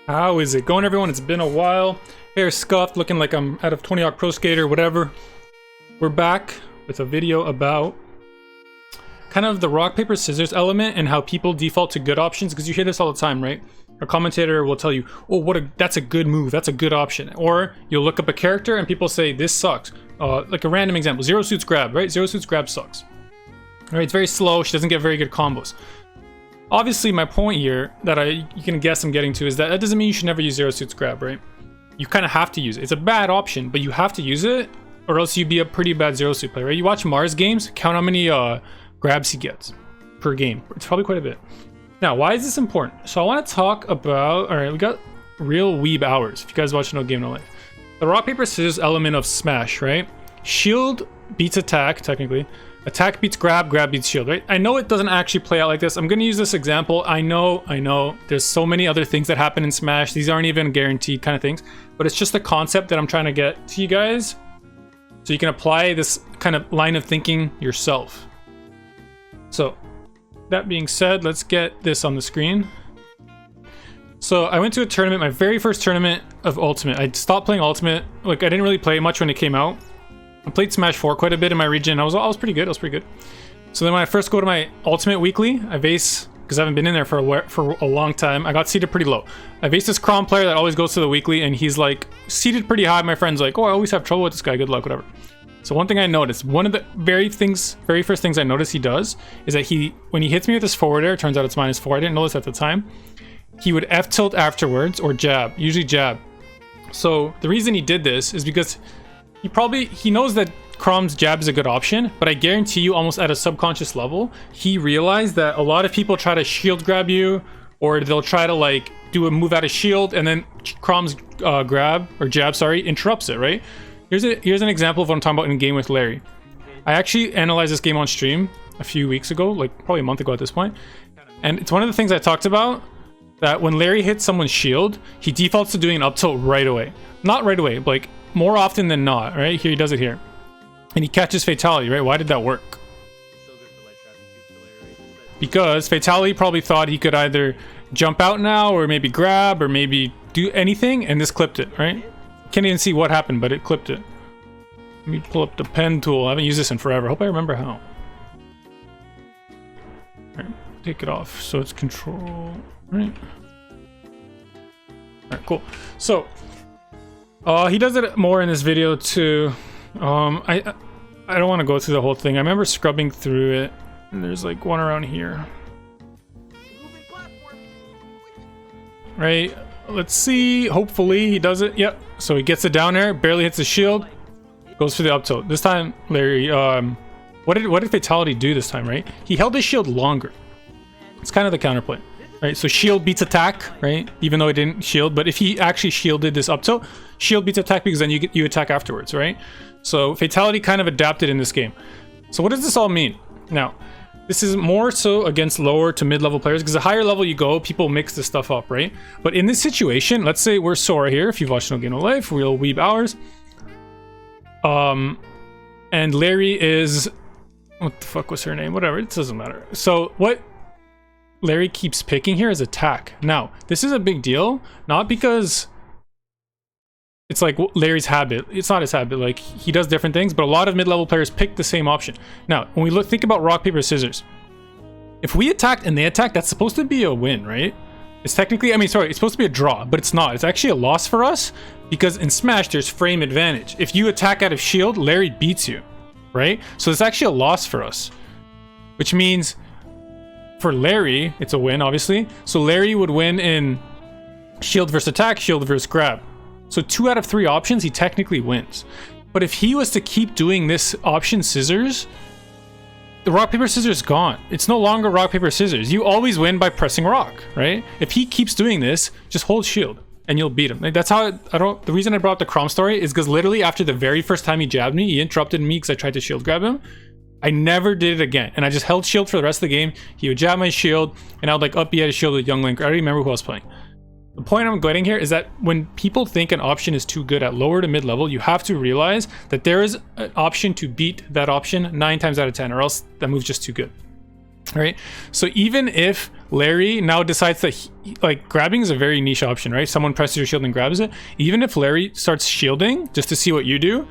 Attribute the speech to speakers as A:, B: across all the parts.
A: How is it going, everyone? It's been a while. Hair scuffed, looking like I'm out of 20 Hawk Pro Skater, whatever. We're back with a video about kind of the rock, paper, scissors element and how people default to good options, because you hear this all the time, right? A commentator will tell you, oh, that's a good move, that's a good option. Or you'll look up a character and people say, this sucks. Like a random example, Zero Suits Grab, right? Zero Suits Grab sucks. All right, it's very slow, she doesn't get very good combos. Obviously, my point here that you can guess I'm getting to is that doesn't mean you should never use Zero Suits Grab, right? You kind of have to use it. It's a bad option, but you have to use it, or else you'd be a pretty bad Zero Suit player, right? You watch Mars games, count how many grabs he gets per game. It's probably quite a bit. Now, why is this important? So I want to talk about, all right, we got real weeb hours, if you guys watch No Game No Life. The rock, paper, scissors element of Smash, right? Shield beats attack, technically. Attack beats grab, grab beats shield, right? I know it doesn't actually play out like this. I'm going to use this example. I know. There's so many other things that happen in Smash. These aren't even guaranteed kind of things. But it's just a concept that I'm trying to get to you guys, so you can apply this kind of line of thinking yourself. So, that being said, let's get this on the screen. So, I went to a tournament, my very first tournament of Ultimate. I stopped playing Ultimate. Like, I didn't really play much when it came out. I played Smash 4 quite a bit in my region. I was pretty good. So then when I first go to my Ultimate Weekly, I vase, because I haven't been in there for a long time, I got seated pretty low. I vase this Crom player that always goes to the Weekly, and he's like seated pretty high. My friend's like, oh, I always have trouble with this guy. Good luck, whatever. So one thing I noticed, one of the very first things I noticed he does is that when he hits me with his forward air, it turns out it's -4. I didn't know this at the time. He would F tilt afterwards or jab, usually jab. So the reason he did this is because he knows that Crom's jab is a good option, but I guarantee you, almost at a subconscious level, he realized that a lot of people try to shield grab you, or they'll try to like do a move out of shield, and then Crom's grab or jab, sorry, interrupts it, right? Here's an example of what I'm talking about in a game with Larry. I actually analyzed this game on stream a few weeks ago, like probably a month ago at this point, and it's one of the things I talked about, that when Larry hits someone's shield, he defaults to doing an up tilt right away. Not right away, but like more often than not, right? Here, he does it here. And he catches Fatality, right? Why did that work? Because Fatality probably thought he could either jump out now, or maybe grab, or maybe do anything, and this clipped it, right? Can't even see what happened, but it clipped it. Let me pull up the pen tool. I haven't used this in forever. Hope I remember how. Alright, take it off. So it's control, right? Alright, cool. So, he does it more in this video too. I don't want to go through the whole thing. I remember scrubbing through it, and there's like one around here. Right, let's see. Hopefully he does it. Yep. So he gets it down there, barely hits the shield, goes for the up tilt. This time, Larry, what did Fatality do this time, right? He held his shield longer. It's kind of the counterplay. Right, so shield beats attack, right? Even though it didn't shield, but if he actually shielded this up tilt, shield beats attack, because then you attack afterwards, right? So Fatality kind of adapted in this game. So what does this all mean? Now, this is more so against lower to mid-level players, because the higher level you go, people mix this stuff up, right? But in this situation, let's say we're Sora here, if you've watched No Game No Life, real weeb hours. And Larry is, what the fuck was her name? Whatever, it doesn't matter. So what Larry keeps picking here is attack. Now, this is a big deal, not because it's like Larry's habit. It's not his habit. Like, he does different things, but a lot of mid-level players pick the same option. Now, when we think about rock, paper, scissors, if we attacked and they attack, that's supposed to be a win, right? It's technically, it's supposed to be a draw, but it's not. It's actually a loss for us, because in Smash, there's frame advantage. If you attack out of shield, Larry beats you, right? So it's actually a loss for us, which means for Larry, it's a win, obviously. So Larry would win in shield versus attack, shield versus grab. So 2 out of 3 options, he technically wins. But if he was to keep doing this option scissors, the rock, paper, scissors is gone. It's no longer rock, paper, scissors. You always win by pressing rock, right? If he keeps doing this, just hold shield and you'll beat him. Like, that's how the reason I brought up the Crom story is because literally after the very first time he jabbed me, he interrupted me because I tried to shield grab him. I never did it again, and I just held shield for the rest of the game. He would jab my shield, and I would like up B at a shield with Young Link. I don't remember who I was playing. The point I'm getting here is that when people think an option is too good at lower to mid level, you have to realize that there is an option to beat that option 9 times out of 10, or else that move's just too good. right? So even if Larry now decides that like grabbing is a very niche option, right? Someone presses your shield and grabs it. Even if Larry starts shielding just to see what you do,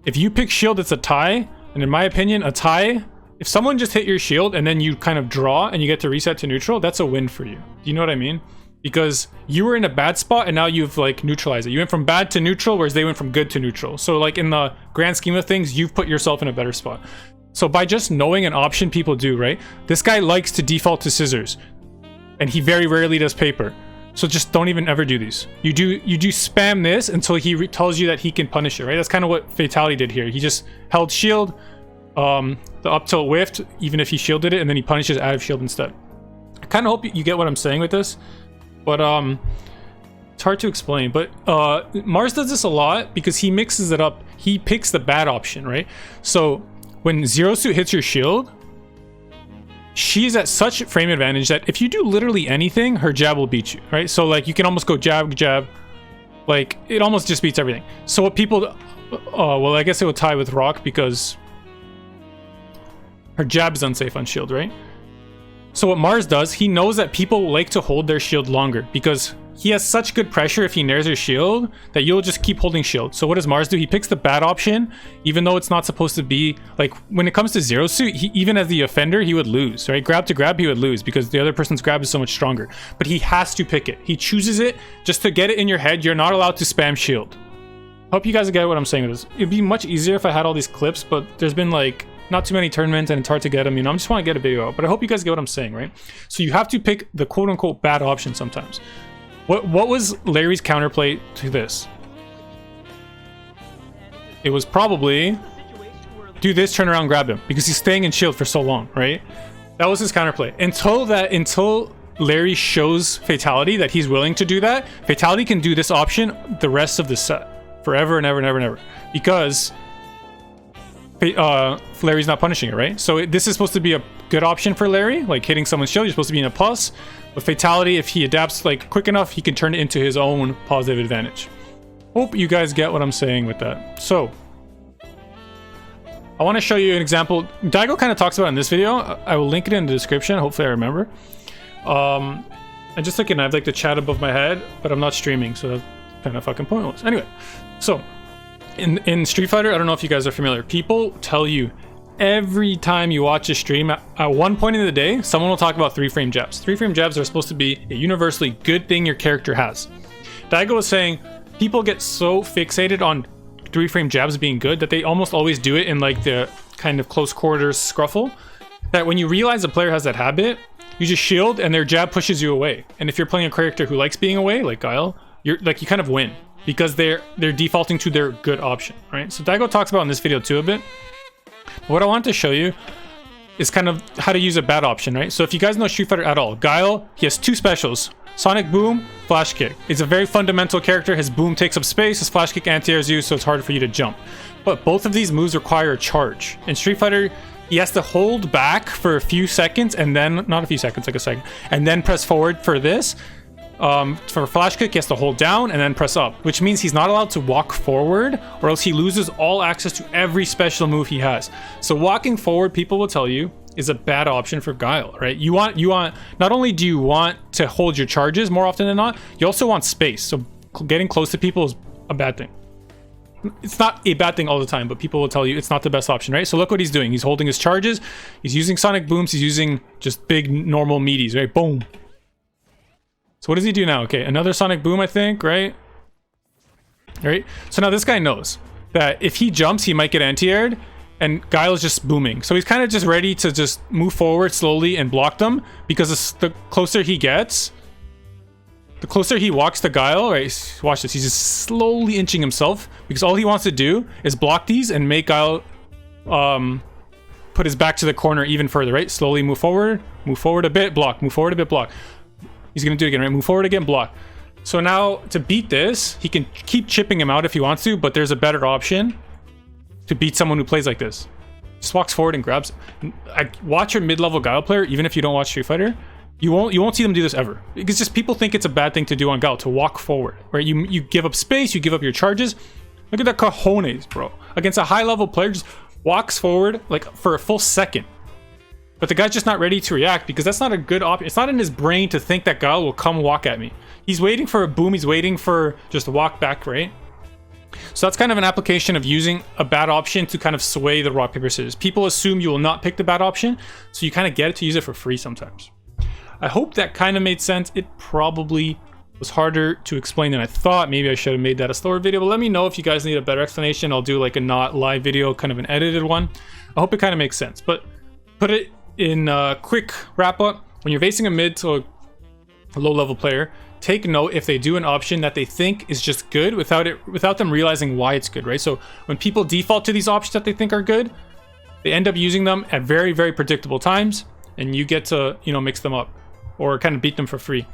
A: if you pick shield, it's a tie. And in my opinion, a tie, if someone just hit your shield and then you kind of draw and you get to reset to neutral, that's a win for you. Do you know what I mean? Because you were in a bad spot and now you've like neutralized it. You went from bad to neutral, whereas they went from good to neutral. So like in the grand scheme of things, you've put yourself in a better spot. So by just knowing an option people do, right? This guy likes to default to scissors and he very rarely does paper. So just don't even ever do these. You do spam this until he tells you that he can punish it, right? That's kind of what Fatality did here. He just held shield, the up tilt whiffed, even if he shielded it, and then he punishes out of shield instead. I kind of hope you get what I'm saying with this, but it's hard to explain. But Mars does this a lot because he mixes it up. He picks the bad option, right? So when Zero Suit hits your shield, she's at such frame advantage that if you do literally anything, her jab will beat you, right? So like you can almost go jab, jab, like it almost just beats everything. So what people, well, I guess it would tie with Rock because her jab is unsafe on shield, right? So what Mars does, he knows that people like to hold their shield longer because he has such good pressure if he nairs your shield that you'll just keep holding shield. So what does Mars do? He picks the bad option, even though it's not supposed to be, like when it comes to Zero Suit, even as the offender, he would lose, right? Grab to grab, he would lose because the other person's grab is so much stronger. But he has to pick it. He chooses it just to get it in your head. You're not allowed to spam shield. Hope you guys get what I'm saying with this. It'd be much easier if I had all these clips, but there's been like not too many tournaments and it's hard to get them. You know, I just want to get a video out, but I hope you guys get what I'm saying, right? So you have to pick the quote unquote bad option sometimes. What was Larry's counterplay to this? It was probably do this, turn around, grab him, because he's staying in shield for so long, right? That was his counterplay. Until Larry shows Fatality that he's willing to do that, Fatality can do this option the rest of the set forever and ever and ever and ever, because Larry's not punishing it, right? So this is supposed to be a good option for Larry, like hitting someone's shield. You're supposed to be in a plus. But Fatality, if he adapts like quick enough, he can turn it into his own positive advantage. Hope you guys get what I'm saying with that. So I want to show you an example. Daigo kind of talks about it in this video. I will link it in the description. Hopefully I remember. I just looking, I have like the chat above my head, but I'm not streaming, so that's kind of fucking pointless. Anyway, so in Street Fighter, I don't know if you guys are familiar. People tell you every time you watch a stream, at one point in the day, someone will talk about 3-frame jabs. 3-frame jabs are supposed to be a universally good thing your character has. Daigo was saying people get so fixated on 3-frame jabs being good that they almost always do it in like the kind of close quarters scruffle, that when you realize a player has that habit, you just shield and their jab pushes you away. And if you're playing a character who likes being away, like Guile, you kind of win because they're defaulting to their good option, right? So Daigo talks about in this video too a bit. What I want to show you is kind of how to use a bad option, right? So if you guys know Street Fighter at all, Guile, he has two specials: Sonic Boom, Flash Kick. It's a very fundamental character. His boom takes up space, his Flash Kick anti-airs you, so it's harder for you to jump. But both of these moves require a charge. In Street Fighter, he has to hold back for a few seconds and then, not a few seconds, like a second, and then press forward for this. For Flash Kick, he has to hold down and then press up, which means he's not allowed to walk forward or else he loses all access to every special move he has. So walking forward, people will tell you, is a bad option for Guile, right? You want, not only do you want to hold your charges more often than not, you also want space. So getting close to people is a bad thing. It's not a bad thing all the time, but people will tell you it's not the best option, right? So look what he's doing. He's holding his charges. He's using Sonic Booms. He's using just big normal meaties, right? Boom. So what does he do now? Okay, another Sonic Boom, I think, right? Right? So now this guy knows that if he jumps, he might get anti-aired, and Guile is just booming. So he's kind of just ready to just move forward slowly and block them, because the closer he gets, the closer he walks to Guile, right? Watch this. He's just slowly inching himself, because all he wants to do is block these and make Guile put his back to the corner even further, right? Slowly move forward a bit, block, move forward a bit, block. He's gonna do it again, right? Move forward again, block. So now to beat this, he can keep chipping him out if he wants to, but there's a better option to beat someone who plays like this. Just walks forward and grabs. Watch your mid-level Guile player, even if you don't watch Street Fighter. You won't see them do this ever. Because just people think it's a bad thing to do on Guile, to walk forward, right? You give up space, you give up your charges. Look at that cojones, bro. Against a high-level player, just walks forward like for a full second. but the guy's just not ready to react because that's not a good option. It's not in his brain to think that guy will come walk at me. He's waiting for a boom. He's waiting for just a walk back, right? So that's kind of an application of using a bad option to kind of sway the rock, paper, scissors. People assume you will not pick the bad option, so you kind of get it to use it for free sometimes. I hope that kind of made sense. It probably was harder to explain than I thought. Maybe I should have made that a slower video, but let me know if you guys need a better explanation. I'll do like a not live video, kind of an edited one. I hope it kind of makes sense, but put it in a quick wrap up. When you're facing a mid to a low level player, take note if they do an option that they think is just good without them realizing why it's good, right? So when people default to these options that they think are good, they end up using them at very, very predictable times, and you get to, you know, mix them up or kind of beat them for free.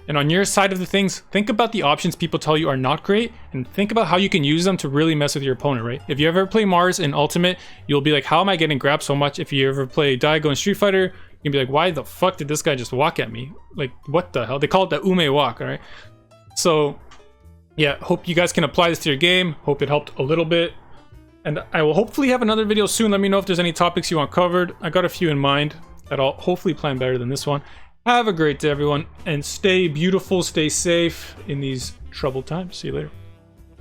A: And on your side of the things, think about the options people tell you are not great, and think about how you can use them to really mess with your opponent, right? If you ever play Mars in Ultimate, you'll be like, how am I getting grabbed so much? If you ever play Daigo in Street Fighter, you can be like, why the fuck did this guy just walk at me? Like, what the hell? They call it the ume walk, all right? So, yeah, hope you guys can apply this to your game. Hope it helped a little bit. And I will hopefully have another video soon. Let me know if there's any topics you want covered. I got a few in mind that I'll hopefully plan better than this one. Have a great day, everyone, and stay beautiful, stay safe in these troubled times. See you later.